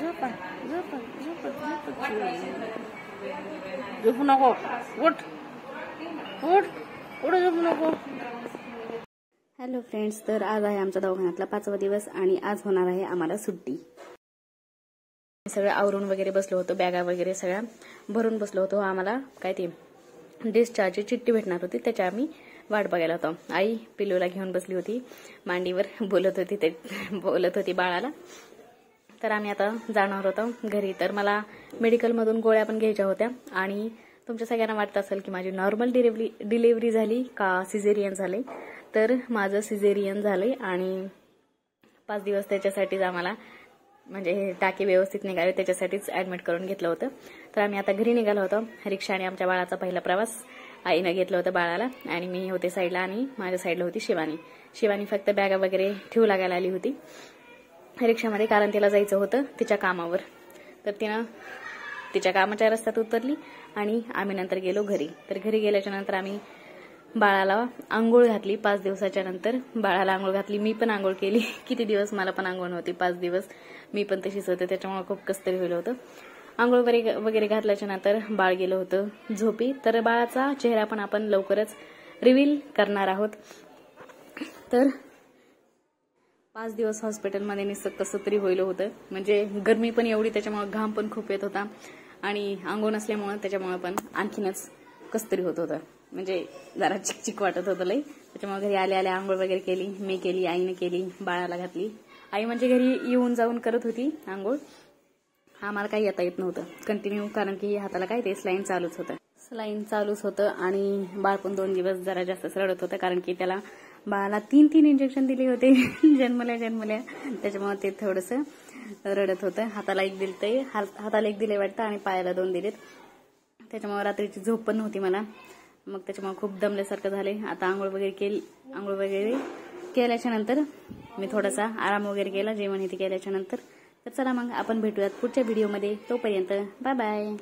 झोपा झोपा झोपा झोपा झोपू नको उठ उठ उठ झोपू नको। हॅलो फ्रेंड्स, तर आज आहे आमचा दवाखान्यातला 5वा दिवस आणि आज होणार आहे आम्हाला सुट्टी। सगळं आवरून वगैरे बसलो होतो, बॅगा वगैरे सगळ्या भरून बसलो होतो। आम्हाला काय ते डिस्चार्जची चिठ्ठी भेटणार होती, त्याच्या आम्ही वाट बघायला होतो। आई पिल्लूला घेऊन बसली होती मांडीवर, बोलत होती बाळाला। तर आम्ही आता जाणार होतो घरी। तर मला मेडिकलमधून गोळ्या पण घ्यायच्या होत्या आणि तुमच्या सगळ्यांना वाटत असेल की माझी नॉर्मल डिलिव्हरी झाली का सिझेरियन झाले। तर माझं सिझेरियन झाले आणि 5 दिवस त्याच्यासाठीच आम्हाला म्हणजे टाके व्यवस्थित निघाले त्याच्यासाठीच ऍडमिट करून घेतलं होतं। तर आम्ही आता घरी निघालो होतो रिक्षाने। आमच्या बाळाचा पहिला प्रवास आईनं घेतलं होतं बाळाला आणि मी होते साईडला आणि माझ्या साईडला होती शिवानी फक्त बॅगा वगैरे ठेवू लागायला आली होती रिक्षामध्ये, कारण तिला जायचं होतं तिच्या कामावर। तर तिनं तिच्या कामाच्या रस्त्यात उतरली आणि आम्ही नंतर गेलो घरी। तर घरी गेल्याच्या नंतर आम्ही बाळाला आंघोळ घातली। 5 दिवसाच्या नंतर बाळाला आंघोळ घातली, मी पण आंघोळ केली। किती दिवस मला पण आंघोळ नव्हती, 5 दिवस मी पण तशीच होते, त्याच्यामुळे खूप कसतरी होईल होतं। आंघोळ वगैरे घातल्याच्या नंतर बाळ गेलं होतं झोपी। तर बाळाचा चेहरा पण आपण लवकरच रिव्हील करणार आहोत। तर 5 दिवस हॉस्पिटलमध्ये निसत कसं तरी होईल होतं, म्हणजे गरमी पण एवढी, त्याच्यामुळे घाम पण खूप येत होता आणि आंघोळ नसल्यामुळे त्याच्यामुळे पण आणखीनच कसतरी होत होतं, म्हणजे जरा चिकचिक वाटत होतं लई। त्याच्यामुळे घरी आल्या आंघोळ वगैरे केली, मी केली, आईने केली, बाळाला घातली। आई म्हणजे घरी येऊन जाऊन करत होती आंघोळ, आम्हाला काही येता येत नव्हतं कंटिन्यू, कारण की हाताला काय ते स्लाईन चालूच होतं आणि बाळ पण 2 दिवस जरा जास्तच रडत होतं, कारण की त्याला बाळाला 3 इंजेक्शन दिले होते जन्मल्या, त्याच्यामुळे ते थोडंसं रडत होतं। हाताला एक दिले वाटतं आणि पायाला 2 दिलेत, त्याच्यामुळे रात्रीची झोप पण नव्हती मला, मग त्याच्यामुळे खूप दमल्यासारखं झाले। आता आंघोळ वगैरे केल्याच्या नंतर मी थोडासा आराम वगैरे केला, जेवण इथे केल्याच्या नंतर। तर चला मग आपण भेटूयात पुढच्या व्हिडिओमध्ये, तोपर्यंत बाय बाय।